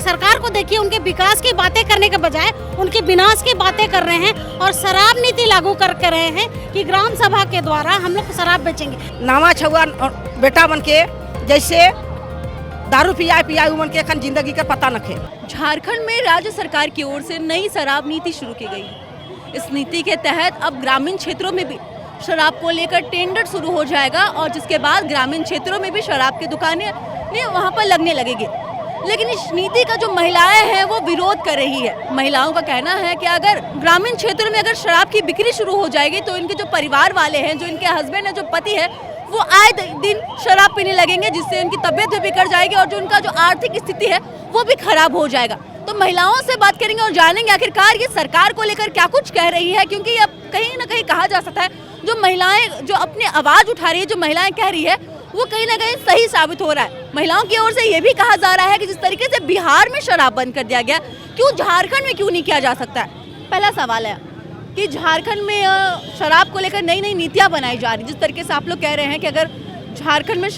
सरकार को देखिए, उनके विकास की बातें करने के बजाय उनके विनाश की बातें कर रहे हैं और शराब नीति लागू करके रहे हैं कि ग्राम सभा के द्वारा हम लोग शराब बेचेंगे। नावा छुआ बेटा बन के जैसे दारू पिया उमन के अखन जिंदगी का पता नखे। झारखंड में राज्य सरकार की ओर से नई शराब नीति शुरू की गई। इस नीति के तहत अब ग्रामीण क्षेत्रों में भी शराब को लेकर टेंडर शुरू हो जाएगा और जिसके बाद ग्रामीण क्षेत्रों में भी शराब की दुकानें वहां पर लगने लगेगी। लेकिन इस नीति का जो महिलाएं हैं वो विरोध कर रही है। महिलाओं का कहना है कि अगर ग्रामीण क्षेत्रों में अगर शराब की बिक्री शुरू हो जाएगी तो इनके जो परिवार वाले हैं, जो इनके हस्बैंड है, जो पति है, वो आए दिन शराब पीने लगेंगे, जिससे उनकी तबीयत भी बिगड़ जाएगी और जो उनका जो आर्थिक स्थिति है वो भी खराब हो जाएगा। तो महिलाओं से बात करेंगे और जानेंगे आखिरकार ये सरकार को लेकर क्या कुछ कह रही है, क्योंकि अब कहीं ना कहीं कहा जा सकता है जो महिलाएं जो अपनी आवाज उठा रही है, जो महिलाएं कह रही है, वो कहीं ना कहीं सही साबित हो रहा है। महिलाओं की ओर से ये भी कहा जा रहा है कि जिस तरीके से बिहार में शराब बंद कर दिया गया, क्यों झारखंड में क्यों नहीं किया जा सकता है। पहला सवाल है कि झारखंड में शराब को लेकर नई नई नीतियाँ बनाई जा रही। जिस तरीके से आप लोग कह रहे हैं कि अगर झारखंड में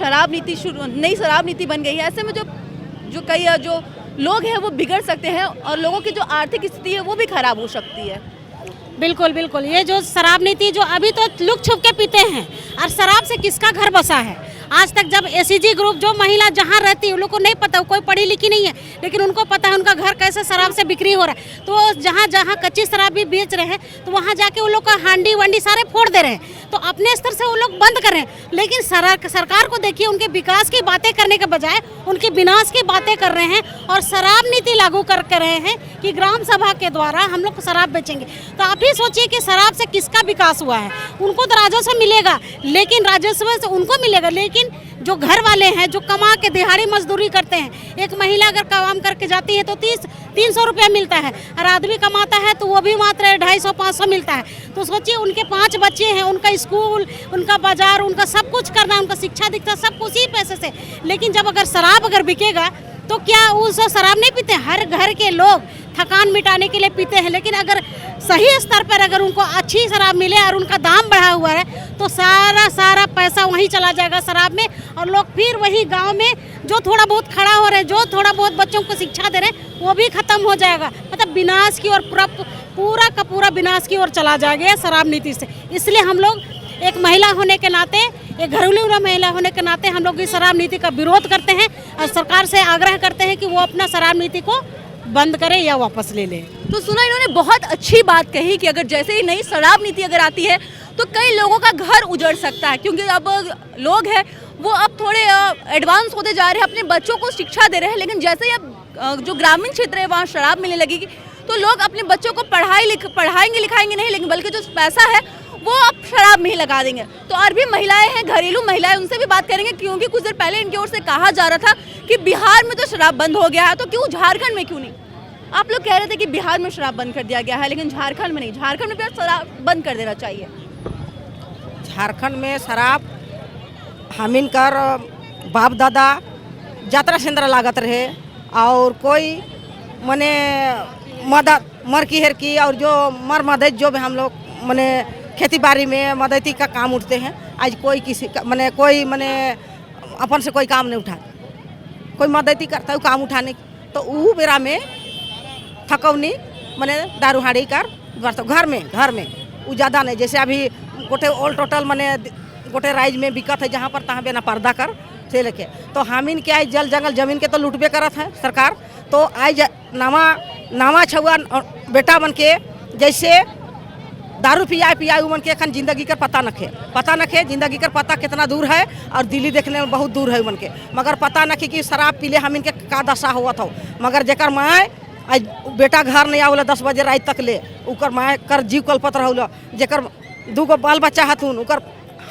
नई शराब नीति बन गई है, ऐसे में जो कई जो लोग हैं वो बिगड़ सकते हैं और लोगों की जो आर्थिक स्थिति है वो भी खराब हो सकती है। बिल्कुल बिल्कुल, ये जो शराब नीति जो अभी तो लुक छुप के पीते हैं और शराब से किसका घर बसा है। आज तक जब एसीजी ग्रुप जो महिला जहाँ रहती है उन लोग को नहीं पता, कोई पढ़ी लिखी नहीं है, लेकिन उनको पता है उनका घर कैसे शराब से बिक्री हो रहा है। तो जहाँ जहाँ कच्ची शराब भी बेच रहे हैं तो वहाँ जाके वो लोग का हांडी वांडी सारे फोड़ दे रहे हैं। तो अपने स्तर से वो लोग बंद कर रहे हैं, लेकिन सरकार को देखिए, उनके विकास की बातें करने के बजाय उनके विनाश की बातें कर रहे हैं और शराब नीति लागू करके रहे हैं कि ग्राम सभा के द्वारा हम लोग शराब बेचेंगे। तो आप ही सोचिए कि शराब से किसका विकास हुआ है। उनको तो राजस्व मिलेगा, लेकिन राजस्व से उनको मिलेगा, लेकिन जो घर वाले हैं जो कमा के दिहाड़ी मजदूरी करते हैं, एक महिला अगर काम करके जाती है तो 300 रुपया मिलता है और आदमी कमाता है तो वो भी मात्र 250-500 मिलता है। तो सोचिए उनके 5 बच्चे हैं, उनका स्कूल, उनका बाजार, उनका सब कुछ करना, उनका शिक्षा दीक्षा सब कुछ ही पैसे से। लेकिन जब अगर शराब अगर बिकेगा तो क्या उस शराब नहीं पीते? हर घर के लोग थकान मिटाने के लिए पीते हैं, लेकिन अगर सही स्तर पर अगर उनको अच्छी शराब मिले और उनका दाम बढ़ा हुआ है तो सारा पैसा वहीं चला जाएगा शराब में, और लोग फिर वही गांव में जो थोड़ा बहुत खड़ा हो रहे हैं, जो थोड़ा बहुत बच्चों को शिक्षा दे रहे हैं, वो भी खत्म हो जाएगा। मतलब विनाश की ओर पूरा का पूरा विनाश की ओर चला जाएगा शराब नीति से। इसलिए हम लोग एक महिला होने के नाते, एक घरेलू महिला होने के नाते हम लोग इस शराब नीति का विरोध करते हैं और सरकार से आग्रह करते हैं कि वो अपना शराब नीति को बंद करे या वापस ले ले। तो सुना, इन्होंने बहुत अच्छी बात कही कि अगर जैसे ही नई शराब नीति अगर आती है तो कई लोगों का घर उजड़ सकता है, क्योंकि अब लोग हैं वो अब थोड़े एडवांस होते जा रहे हैं, अपने बच्चों को शिक्षा दे रहे हैं, लेकिन जैसे ही अब जो ग्रामीण क्षेत्र है वहाँ शराब मिलने लगेगी तो लोग अपने बच्चों को पढ़ाएंगे लिखाएंगे नहीं, लेकिन बल्कि जो पैसा है वो अब शराब में ही लगा देंगे। तो और भी महिलाएं हैं, घरेलू महिलाएं, उनसे भी बात करेंगे, क्योंकि कुछ देर पहले इनकी ओर से कहा जा रहा था कि बिहार में तो शराब बंद हो गया है, तो क्यों झारखंड में क्यों नहीं? आप लोग कह रहे थे कि बिहार में शराब बंद कर दिया गया है, लेकिन झारखंड में नहीं। झारखंड में भी शराब बंद कर देना चाहिए। झारखंड में शराब हमिन कर बाप दादा यात्रा सेंद्र लागत रहे और कोई मने मदद मर की हेर की और जो मदद जो भी हम लोग मने खेती बाड़ी में मददी का काम उठते हैं। आज कोई किसी का कोई अपन से कोई काम नहीं उठा, कोई मददी करता है काम उठाने की, तो वो बेरा में थकौनी दारू हाड़ी कर घर में वो ज़्यादा नहीं। जैसे अभी गोटे ऑल टोटल गोटे राइज में बिकत है, जहाँ पर तहाँ बेना पर्दा कर से लेके, तो हमीन के आज जल जंगल जमीन के तो लुटबे करत है सरकार। तो आज नावा छुआ बेटा बन के जैसे दारू पिया उमन के अखन जिंदगी का पता नखे जिंदगी का पता कितना दूर है और दिल्ली देखने में बहुत दूर है उमन के, मगर पता नखे कि शराब पीले हमीन के का दशा हुआ था। मगर जेकर माए आज बेटा घर नहीं आवला 10 बजे रात तक ले, उकर माए कर जीव कल्पत रहला, जेकर 2 बाल बच्चा हथुन, उकर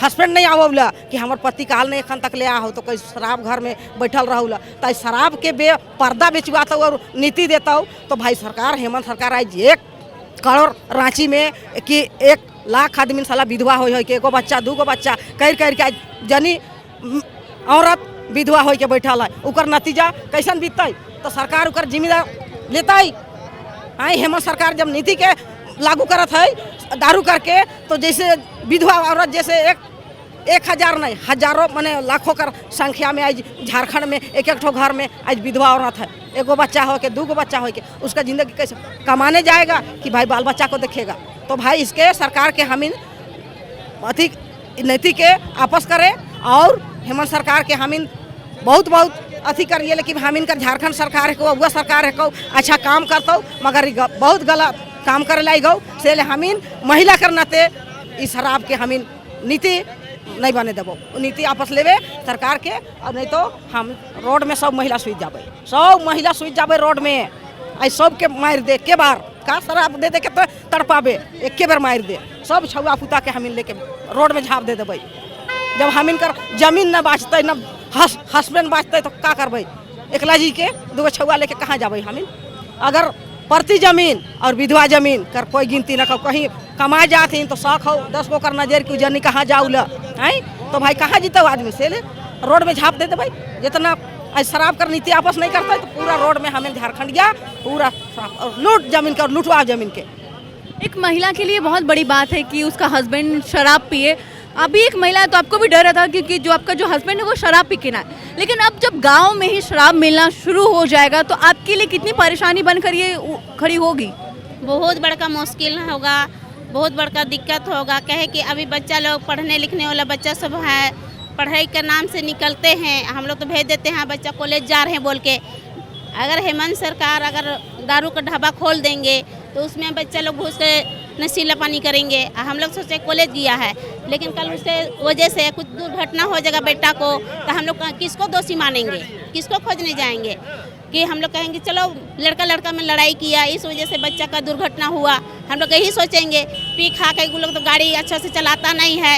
हस्बैंड नहीं आवला कि हमार पति काल नहीं एखन तक ले आ हो, तो कोई शराब घर में बैठल रहला। तो शराब के पर्दा बेचवाता और नीति देता हो। तो भाई सरकार, हेमंत सरकार आज 1 करोड़ रांची में कि 1 लाख आदमी साला विधवा हो के 1 बच्चा 2 बच्चा कर के जनी औरत विधवा हो के बैठल है, उकर नतीजा कैसन बीतते? तो सरकार उकर जिम्मेदार लेता है। हेमंत सरकार जब नीति के लागू करत है दारू करके, तो जैसे विधवा औरत जैसे 1 1000 नहीं, हजारों माने लाखों कर संख्या में आज झारखंड में एक ठो घर में आज विधवा औरत है। एगो बच्चा हो के, 2 बच्चा हो के, उसका ज़िंदगी कैसे कमाने जाएगा कि भाई बाल बच्चा को देखेगा। तो भाई इसके सरकार के हम अति नीति के आपस करें और हेमंत सरकार के हम बहुत अति करिए। लेकिन हम इनका झारखंड सरकार है को, वह सरकार है को अच्छा काम करता मगर बहुत गलत काम करे लाई गौ से हम महिला कर नाते इस शराब के हम नीति नहीं बने देवो। नीति आपस लेवे सरकार के, और नहीं तो हम रोड में सब महिला सुई जाबे, सब महिला सुई जाबे रोड में। आई सब के मार दे के बार का शराब दे के तो तड़पाबे, एक के बार मार दे सब छुआ पुता के हम लेके रोड में झाँप दे देवे। जब हम इनकर जमीन न बाँचते न हस्बैंड बाँचते तो का करबे। एकला जी के 2 छुआ लेके कहाँ जाबे हम। अगर प्रति जमीन और विधवा जमीन कर कोई गिनती न, कहीं कमाए जाती तो शौक हो 10 गो कर नजर की जनी कहाँ जाऊ ल है तो भाई कहाँ जीते आदमी से ले रोड में झाँप देते भाई। जितना शराब कर नीति आपस नहीं करता है तो पूरा रोड में हमें झारखंड गया पूरा लूट जमीन का, लूटवा जमीन के। एक महिला के लिए बहुत बड़ी बात है कि उसका हस्बैंड शराब पिए। अभी एक महिला है तो आपको भी डर था क्योंकि जो आपका जो हस्बैंड है वो शराब पी के ना, लेकिन अब जब गांव में ही शराब मिलना शुरू हो जाएगा तो आपके लिए कितनी परेशानी बनकर ये खड़ी होगी। बहुत बड़का मुश्किल होगा, बहुत बड़का दिक्कत होगा। कहे कि अभी बच्चा लोग पढ़ने लिखने वाला बच्चा सब है, पढ़ाई के नाम से निकलते हैं, हम लोग तो भेज देते हैं बच्चा कॉलेज जा रहे हैं बोल के। अगर हेमंत सरकार अगर दारू का ढाबा खोल देंगे तो उसमें बच्चा लोग घुस के नशीला पानी करेंगे। हम लोग सोचे कॉलेज गया है, लेकिन कल उसके वजह से कुछ दुर्घटना हो जाएगा बेटा को तो हम लोग किसको दोषी मानेंगे, किसको खोजने जाएंगे। कि हम लोग कहेंगे चलो लड़का में लड़ाई किया, इस वजह से बच्चा का दुर्घटना हुआ। हम लोग यही सोचेंगे। पी खा के लोग तो गाड़ी अच्छा से चलाता नहीं है,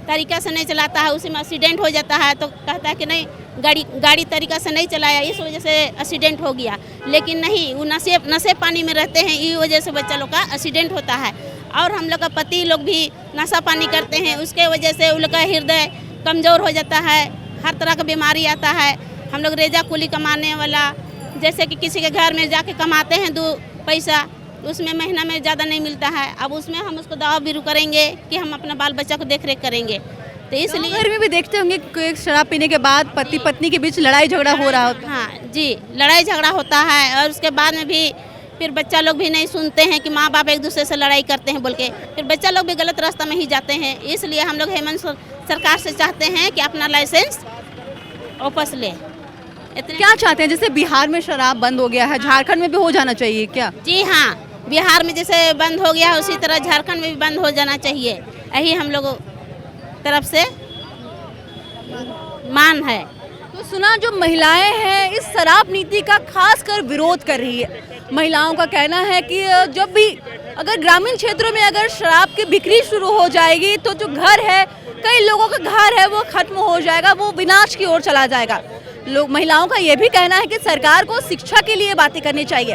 तरीका से नहीं चलाता है, उसी में एक्सीडेंट हो जाता है तो कहता है कि नहीं गाड़ी तरीका से नहीं चलाया, इस वजह से एक्सीडेंट हो गया। लेकिन नहीं, वो नशे पानी में रहते हैं, इस वजह से बच्चा लोग का एक्सीडेंट होता है। और हम लोग का पति लोग भी नशा पानी करते हैं, उसके वजह से उन लोग का हृदय कमज़ोर हो जाता है, हर तरह का बीमारी आता है। हम लोग रेजा कुली कमाने वाला, जैसे कि किसी के घर में जाके कमाते हैं 2 पैसा, उसमें महीना में ज़्यादा नहीं मिलता है। अब उसमें हम उसको दवा बिरू करेंगे कि हम अपना बाल बच्चा को देख रेख करेंगे। तो इसलिए घर में भी देखते होंगे कि शराब पीने के बाद पति पत्नी के बीच लड़ाई झगड़ा हो रहा होता है। हाँ जी, लड़ाई झगड़ा होता है और उसके बाद में भी फिर बच्चा लोग भी नहीं सुनते हैं कि माँ बाप एक दूसरे से लड़ाई करते हैं बोल के, फिर बच्चा लोग भी गलत रास्ता में ही जाते हैं। इसलिए हम लोग हेमंत सरकार से चाहते हैं कि अपना लाइसेंस वापस ले। क्या चाहते हैं, जैसे बिहार में शराब बंद हो गया है, झारखंड में भी हो जाना चाहिए क्या? जी हाँ, बिहार में जैसे बंद हो गया है उसी तरह झारखंड में भी बंद हो जाना चाहिए, यही हम लोग तरफ से मान है। तो सुना, जो महिलाएं हैं इस शराब नीति का खासकर विरोध कर रही है। महिलाओं का कहना है कि जब भी अगर ग्रामीण क्षेत्रों में अगर शराब की बिक्री शुरू हो जाएगी तो जो घर है, कई लोगों का घर है वो खत्म हो जाएगा, वो विनाश की ओर चला जाएगा। महिलाओं का ये भी कहना है कि सरकार को शिक्षा के लिए बातें करनी चाहिए।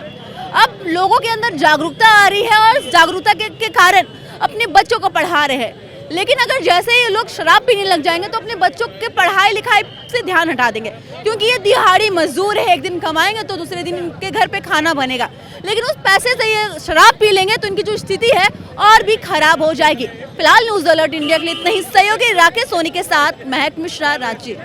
अब लोगों के अंदर जागरूकता आ रही है और जागरूकता के कारण अपने बच्चों को पढ़ा रहे हैं, लेकिन अगर जैसे ये लोग शराब पीने लग जाएंगे तो अपने बच्चों के पढ़ाई लिखाई से ध्यान हटा देंगे, क्योंकि ये दिहाड़ी मजदूर है, एक दिन कमाएंगे तो दूसरे दिन इनके घर पे खाना बनेगा, लेकिन उस पैसे से ये शराब पी लेंगे तो इनकी जो स्थिति है और भी खराब हो जाएगी। फिलहाल न्यूज़ अलर्ट इंडिया के लिए इतना ही। सहयोगी राकेश सोनी के साथ महक मिश्रा, रांची।